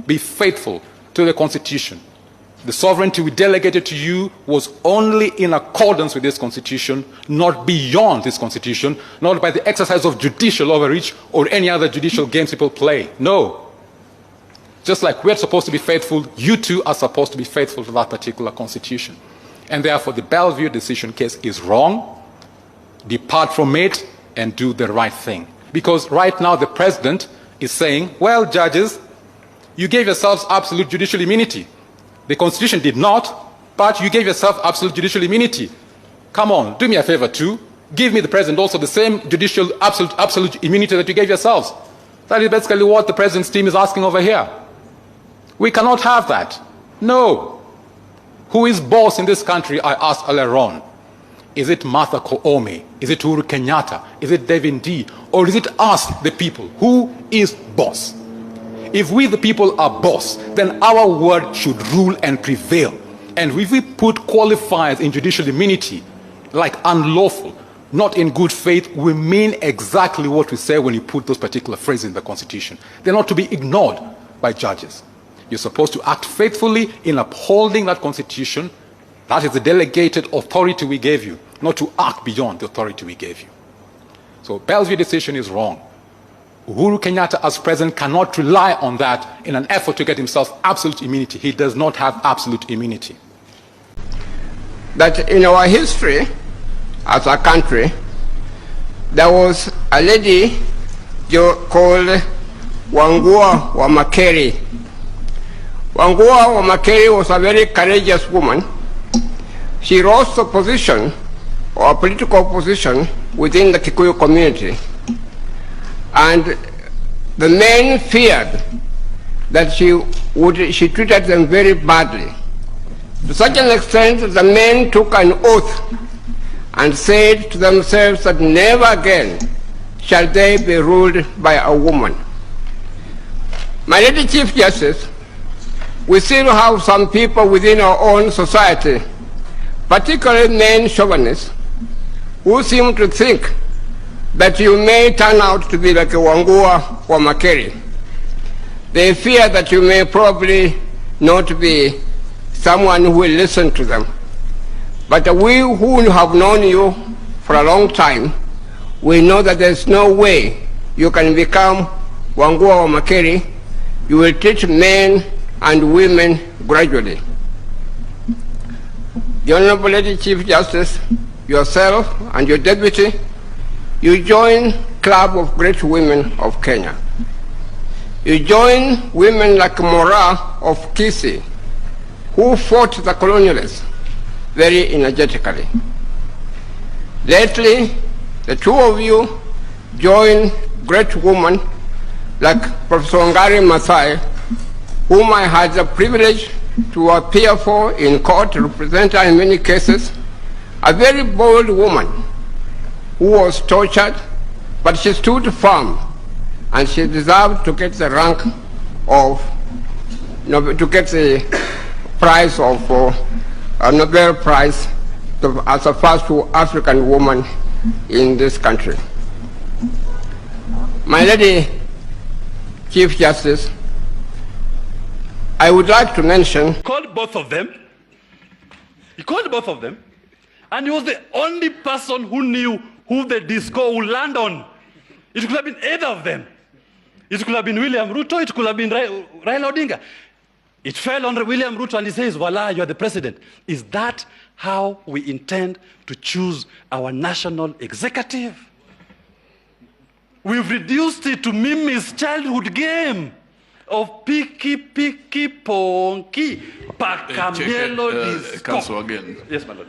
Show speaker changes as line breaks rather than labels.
be faithful to the Constitution. The sovereignty we delegated to you was only in accordance with this Constitution, not beyond this Constitution, not by the exercise of judicial overreach or any other judicial games people play. No. Just like we're supposed to be faithful, you too are supposed to be faithful to that particular Constitution. And therefore, the Bellevue decision case is wrong. Depart from it and do the right thing. Because right now the president is saying, well, judges, you gave yourselves absolute judicial immunity. The Constitution did not, but you gave yourself absolute judicial immunity. Come on, do me a favor too. Give me, the president, also the same judicial absolute immunity that you gave yourselves. That is basically what the president's team is asking over here. We cannot have that. No. Who is boss in this country, I asked earlier on. Is it Martha Koome? Is it Uhuru Kenyatta? Is it Devin D? Or is it us, the people? Who is boss? If we, the people, are boss, then our word should rule and prevail. And if we put qualifiers in judicial immunity, like unlawful, not in good faith, we mean exactly what we say when you put those particular phrases in the Constitution. They're not to be ignored by judges. You're supposed to act faithfully in upholding that Constitution. That is the delegated authority we gave you, not to act beyond the authority we gave you. So Bellevue decision is wrong. Uhuru Kenyatta as president cannot rely on that in an effort to get himself absolute immunity. He does not have absolute immunity.
That in our history as a country, there was a lady called Wangua Wamakeri. Wangua Wamakeri was a very courageous woman. She rose to a position, or a political position, within the Kikuyu community. And the men feared that she treated them very badly. To such an extent that the men took an oath and said to themselves that never again shall they be ruled by a woman. My Lady Chief Justice, we still have some people within our own society, particularly men chauvinists, who seem to think that you may turn out to be like a Wangua Wamakeri. They fear that you may probably not be someone who will listen to them. But we who have known you for a long time, we know that there's no way you can become Wangua Wamakeri. You will teach men and women gradually. The Honorable Lady Chief Justice, yourself and your deputy, you join Club of Great Women of Kenya. You join women like Mora of Kisii, who fought the colonialists very energetically. Lately, the two of you join great women like Professor Wangari Maathai, whom I had the privilege to appear for in court, to represent her in many cases, a very bold woman who was tortured, but she stood firm, and she deserved to get the rank of, to get the prize of a Nobel Prize as the first African woman in this country. My Lady Chief Justice, I would like to mention...
He called both of them. He called both of them. And he was the only person who knew who the disco would land on. It could have been either of them. It could have been William Ruto, it could have been Raila Odinga. It fell on William Ruto and he says, voila, you are the president. Is that how we intend to choose our national executive? We've reduced it to Mimi's childhood game of picky, ponki, paka melodies.
Council again.
Yes, my lord.